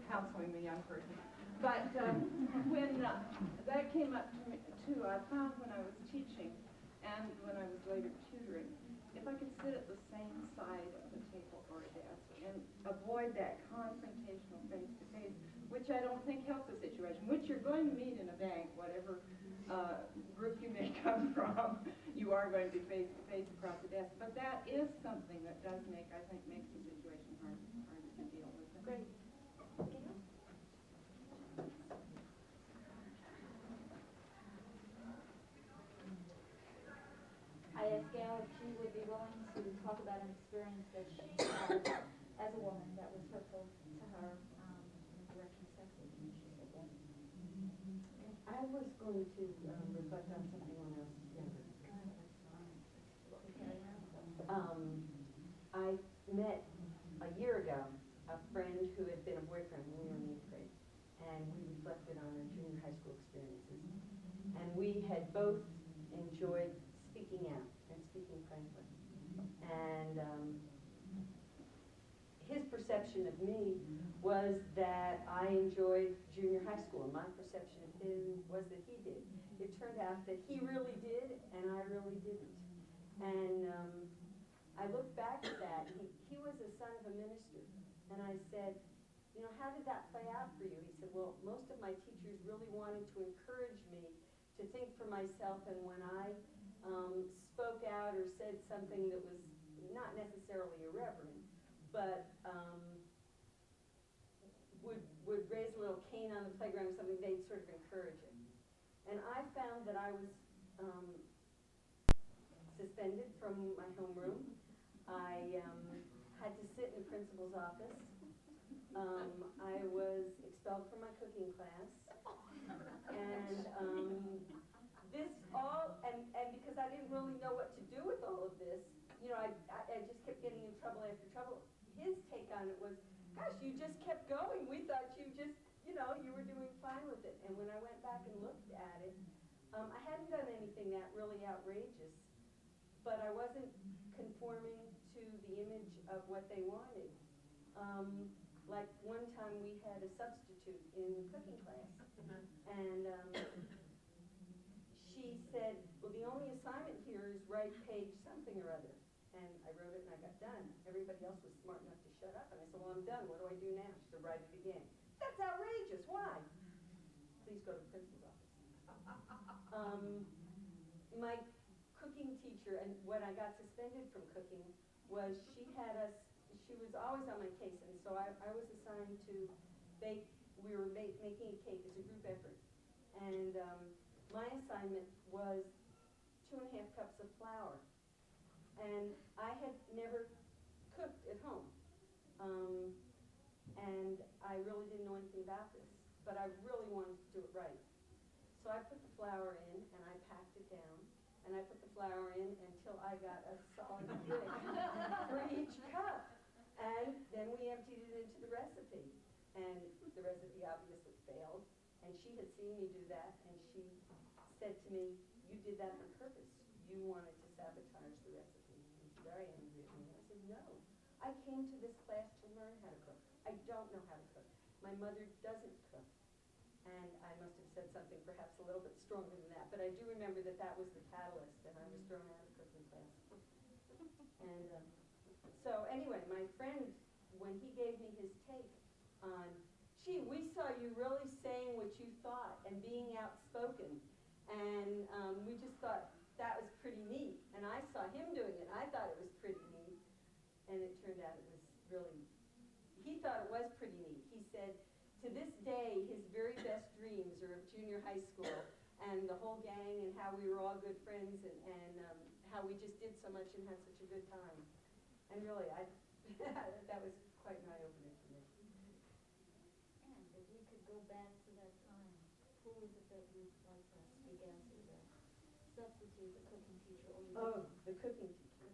counseling the young person. But when that came up to me too, I found when I was teaching and when I was later tutoring, if I could sit at the same side of a table or a desk and avoid that confrontational face-to-face, which I don't think helps the situation, which you're going to meet in a bank, whatever group you may come from, you are going to be face-to-face across the desk. But that is something that does makes the situation harder to deal with. Great. I asked Gail if she would be willing to talk about an experience that she had as a woman that was hurtful to her in the direction of sexism. And she said that. I was going to reflect on something when I was younger. I met a year ago a friend who had been a boyfriend when we were in 8th grade, and we reflected on our junior high school experiences. And we had both enjoyed speaking out and speaking frankly. And his perception of me was that I enjoyed junior high school, and my perception of him was that he did. It turned out that he really did, and I really didn't. And I look back at that. He was a son of a minister, and I said, you know, how did that play out for you? He said, well, most of my teachers really wanted to encourage me to think for myself, and when I spoke out or said something that was not necessarily irreverent, but would raise a little cane on the playground or something, they'd sort of encourage it. And I found that I was suspended from my homeroom. I had to sit in the principal's office. I was expelled from my cooking class. And this all, and because I didn't really know what to do with all of this, you know, I just kept getting in trouble after trouble. His take on it was, gosh, you just kept going. We thought you just, you know, you were doing fine with it. And when I went back and looked at it, I hadn't done anything that really outrageous, but I wasn't conforming to the image of what they wanted. Like one time we had a substitute in the cooking class, and she said, well, the only assignment here is write page something or other. And I wrote it and I got done. Everybody else was smart enough to shut up, and I said, well, I'm done. What do I do now? She said, write it again. That's outrageous. Why? Please go to the principal's office. My cooking teacher, and when I got suspended from cooking, was she was always on my case, and so I was assigned to bake. We were making a cake as a group effort, and my assignment was 2.5 cups of flour. And I had never cooked at home. And I really didn't know anything about this, but I really wanted to do it right. So I put the flour in and I packed it down, and I put the flour in until I got a solid brick for each cup. And then we emptied it into the recipe. And the recipe obviously failed, and she had seen me do that, and she said to me, "You did that on purpose. You wanted to sabotage the recipe." And she's very angry at me. I said, "No, I came to this class to learn how to cook. I don't know how to cook. My mother doesn't cook." And I must have said something perhaps a little bit stronger than that, but I do remember that that was the catalyst, and I was thrown out of cooking class. And so anyway, my friend, when he gave me his take on, "Gee, we saw you really saying what you thought and being outspoken, and we just thought that was pretty neat." And I saw him doing it, and I thought it was pretty neat, and it turned out it was really, he thought it was pretty neat. He said, to this day, his very best dreams are of junior high school and the whole gang and how we were all good friends and how we just did so much and had such a good time. And really, that was quite an eye-opener for me. And if we could go back to that time, who was it that you'd like to speak as the substitute, the cooking teacher, or Oh, the cooking teacher.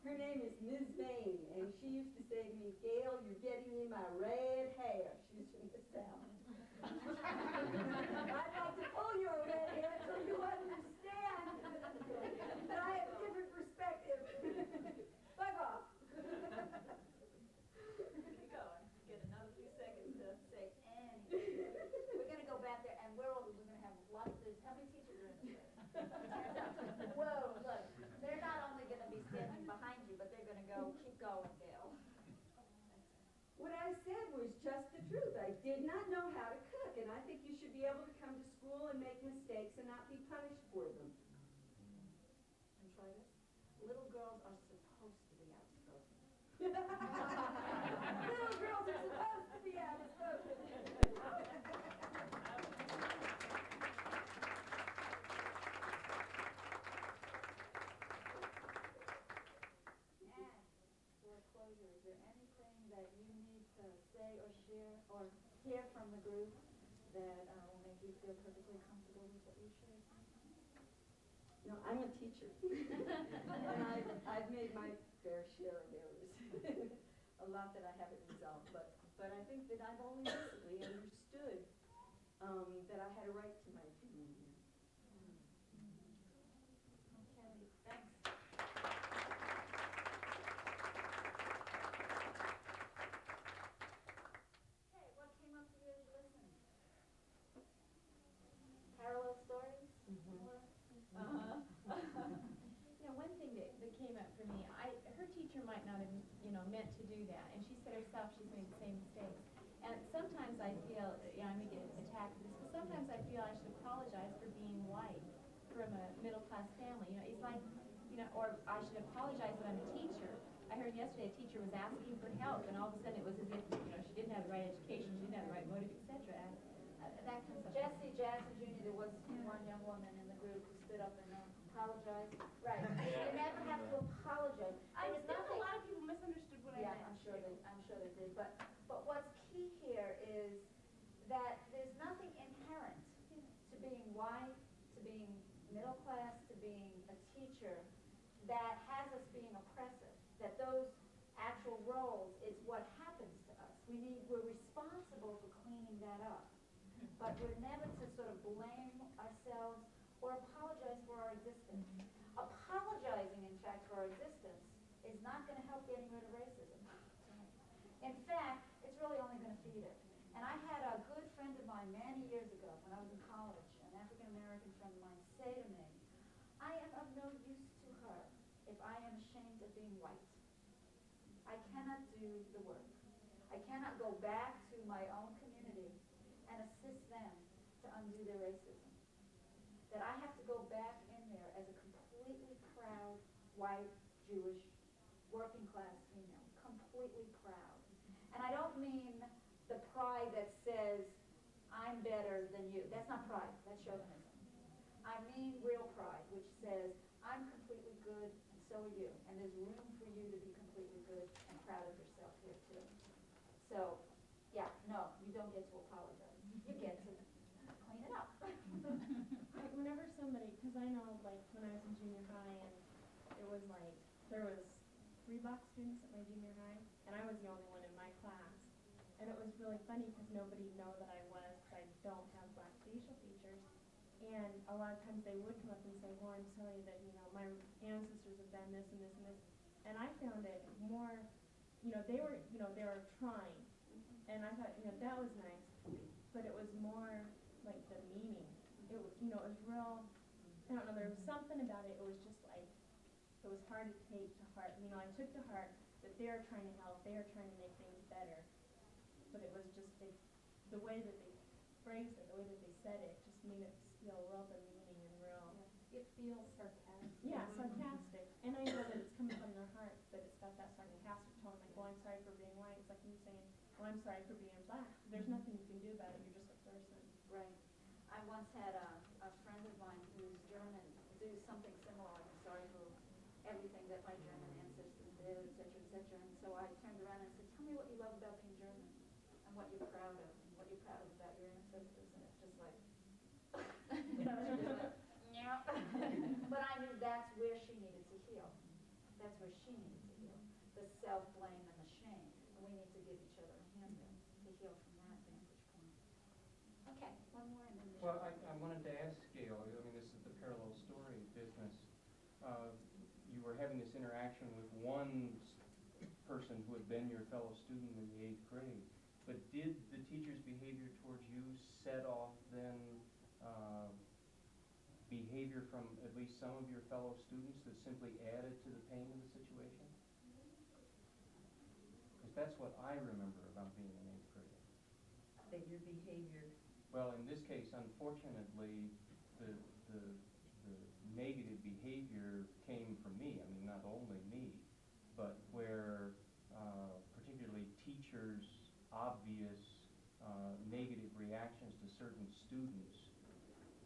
Her name is Ms. Bain, and she used to say to me, "Gail, you're getting in my red hair." She was from the South. I'd like to pull your red hair so you understand that I have a different perspective. Bug off. Keep going. Get another few seconds to say anything. We're going to go back there, and we're going to have lots of, how many teachers are in this place? Whoa, look, they're not only going to be standing behind you, but they're going to go, keep going, Gail. What I said was just the truth. I did not know how to cook, and I think you should be able to come to school and make mistakes and not be punished for them. And try this. Little girls are supposed to be outspoken. Little girls are supposed to be outspoken. And for closure, is there anything that you need to say or share or hear from the group that will make you feel perfectly comfortable with what you shared? No, I'm a teacher, and I've made my fair share of errors. A lot that I haven't resolved, but I think that I've only recently understood that I had a right to my opinion here. Okay, thanks. Okay, what came up for you as you listened? Parallel stories? One thing that came up for me, her teacher might not have, meant to do that, and she said herself she's made the same mistakes. And sometimes I feel, I may get attacked for this, but sometimes I feel I should apologize for being white from a middle-class family. It's like, or I should apologize that I'm a teacher. I heard yesterday a teacher was asking for help, and all of a sudden it was as if, she didn't have the right education, she didn't have the right motive, etc. That comes up. Jesse Jackson Jr., there was one young woman in the group who stood up and apologized. Right. You never have to apologize. I There was think a nothing- lot of people misunderstood what I Yeah, meant. I'm sure they did. But what's key here is that there's nothing inherent to being white, to being middle class, to being a teacher that has us being oppressive. That those actual roles, it's what happens to us. We're responsible for cleaning that up. But we're never to sort of blame ourselves or apologize for our existence. Apologizing, in fact, for our existence is not going to help getting rid of racism. In fact, it's really only going to feed it. And I had a good friend of mine many years ago when I was in college, an African-American friend of mine, say to me, "I am of no use to her if I am ashamed of being white. I cannot do the work. I cannot go back to my own community and assist them to undo their racism. That I have to go back in there as a completely proud, white, Jewish, working class female, completely proud. And I don't mean the pride that says, I'm better than you. That's not pride, that's chauvinism. I mean clean, real pride, which says, I'm completely good and so are you. And there's room for you to be completely good and proud of yourself here too. So, yeah, no, you don't get to apologize. You get to clean it up. Like whenever somebody, because I know like when I was in junior high and it was like, there was 3 black students at my junior high and I was the only one in my class. And it was really funny because nobody knew that I was, because I don't have black facial features. And a lot of times they would come up and say, well, I'm sorry that, you know, my ancestors have done this and this and this. And I found it more, they were trying. And I thought, that was nice. But it was more like the meaning. It was, it was real, I don't know, there was something about it. It was just like, it was hard to take to heart. I took to heart that they're trying to help, they're trying to make things better. But it was just, the way that they phrased it, the way that they said it, just made it feel real demeaning and real. It feels sarcastic. Yeah, sarcastic. And I know that it's coming from their heart, but it's got that sarcastic tone, like, well, I'm sorry for being white. It's like me saying, well, I'm sorry for being black. There's nothing you can do about it, you're just a person. Right. I once had a friend of mine who's German do something similar. I'm sorry for everything that my German ancestors did, et cetera, et cetera. And so I turned around and said, tell me what you love about being German and what you're proud of and what you're proud of about your ancestors. And it's just like, yeah. But I knew that's where she needed to heal. That's where she needed to heal. The self-blame and the shame. And we need to give each other a hand there to heal from that vantage point. Okay, one more and then we Well, I wanted to ask Gail, this is the parallel story business. You were having this interaction with one person who had been your fellow student in the 8th grade, but did the teacher's behavior towards you set off then behavior from at least some of your fellow students that simply added to the pain of the situation? Because that's what I remember about being an 8th grader. That your behavior. Well, in this case, unfortunately, the negative behavior came from me. Not only me, but where particularly teachers' obvious negative reactions to certain students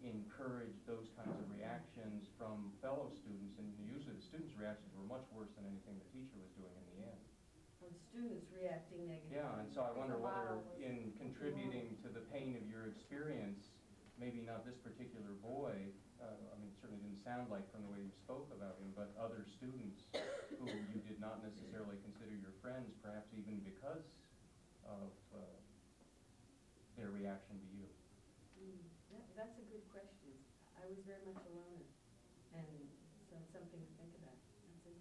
encourage those kinds of reactions from fellow students, and usually the students' reactions were much worse than anything the teacher was doing in the end. Well, the students reacting negatively. Yeah, and so I wonder whether in contributing to the pain of your experience, maybe not this particular boy, it certainly didn't sound like from the way you spoke about him, but other students who you did not necessarily consider your friends, perhaps even because of their reaction to you. That's a good question. I was very much alone, and so it's something to think about. That's interesting.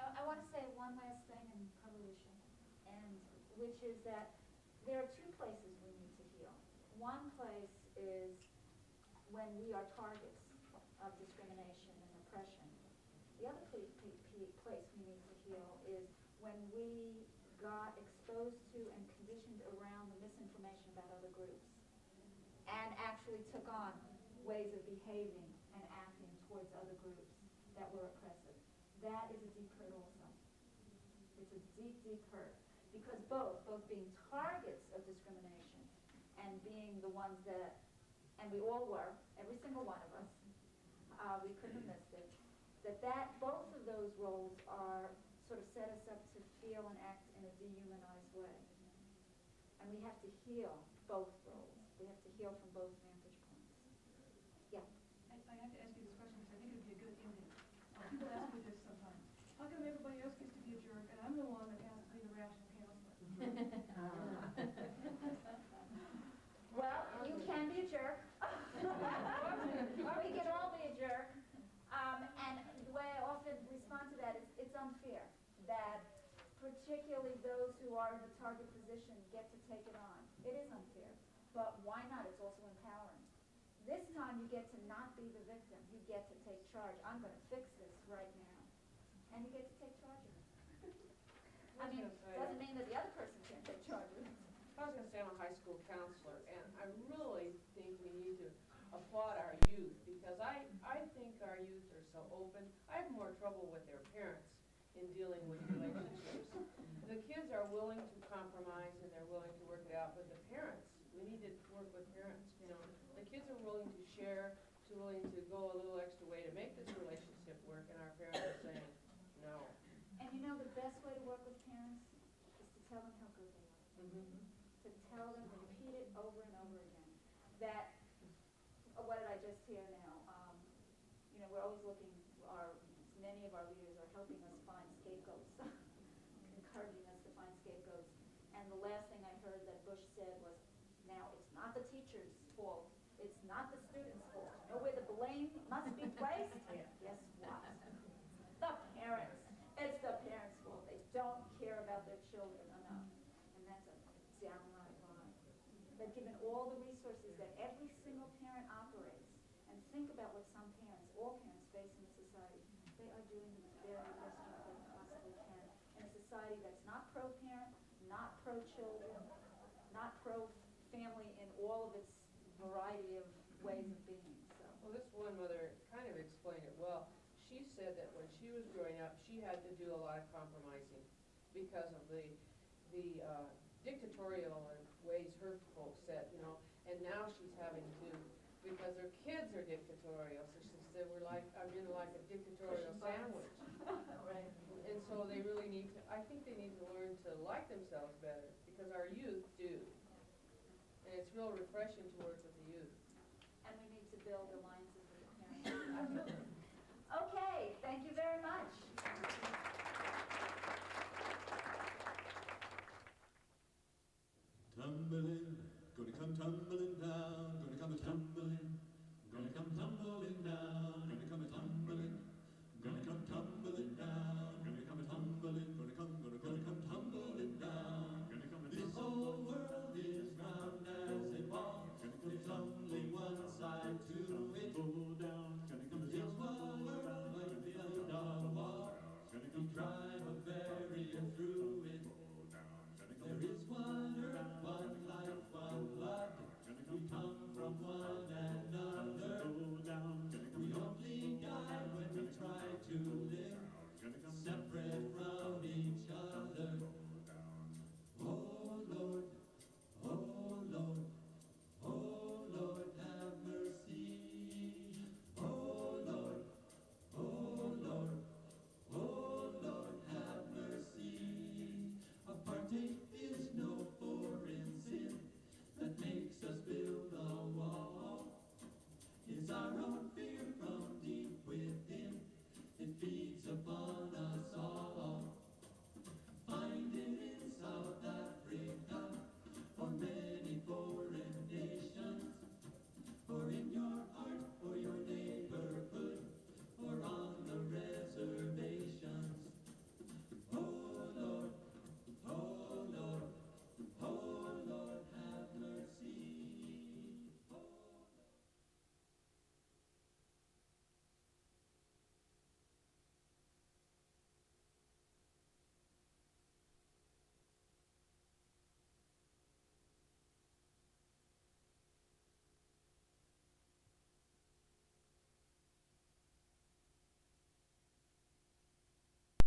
I want to say one last thing, and probably we should end, which is that there are 2 places we need to heal. One place is when we are targets of discrimination and oppression. The other place we need to heal is when we got exposed to and conditioned around the misinformation about other groups and actually took on ways of behaving and acting towards other groups that were oppressive. That is a deep hurt also. It's a deep, deep hurt. Because both being targets of discrimination and being the ones that, and we all were, every single one of us, we couldn't have missed it, that both of those roles are sort of set us up to feel and act in a dehumanized way. And we have to heal both roles. We have to heal from both vantage points. Yeah. I have to ask you this question because I think it would be a good ending. People ask me this sometimes. How come everybody else gets to be a jerk and I'm the one that has to be the rational counselor? Well, you can be a jerk. We can all be a jerk. And the way I often respond to that is it's unfair that particularly those who are in the target position get to take it on. It is unfair. But why not? It's also empowering. This time you get to not be the victim. You get to take charge. I'm going to fix this right now. And you get to take charge of it. Doesn't mean that the other person can't take charge of it. I was going to say I'm a high school counselor, and I really think we need to applaud our youth, because I think our youth are so open. I have more trouble with their parents in dealing with relationships. The kids are willing to compromise and they're willing to work it out, but the parents, we need to work with parents. The kids are willing to share share, too willing to go a little extra way to make this relationship work, and our parents are saying, no. And you know, the best way to work with parents is to tell them how good they are. To tell them, repeat it over and over again. That, what did I just hear now? You know, we're always looking, many of our leaders are helping us find scapegoats, encouraging us to find scapegoats. And the last thing I heard that Bush said was, now, it's not the teacher's fault, it's not the student's fault. You know where the blame must be placed? Guess what? The parents. It's the parents' fault. They don't care about their children enough. And that's a downright lie. They've given all the resources that every single parent operates. And think about what some parents, all parents, face in the society. They are doing the very best job they possibly can in a society that's not pro-parent, not pro-children, not pro-family in all of its variety of ways of being. So. Well, this one mother kind of explained it well. She said that when she was growing up, she had to do a lot of compromising because of the dictatorial ways her folks said, you know, and now she's having to, because her kids are dictatorial, so she said, I'm in like a dictatorial sandwich. Right. And so they really need to, I think they need to learn to like themselves better, because our youth do. And it's real refreshing to work with the youth. And we need to build alliances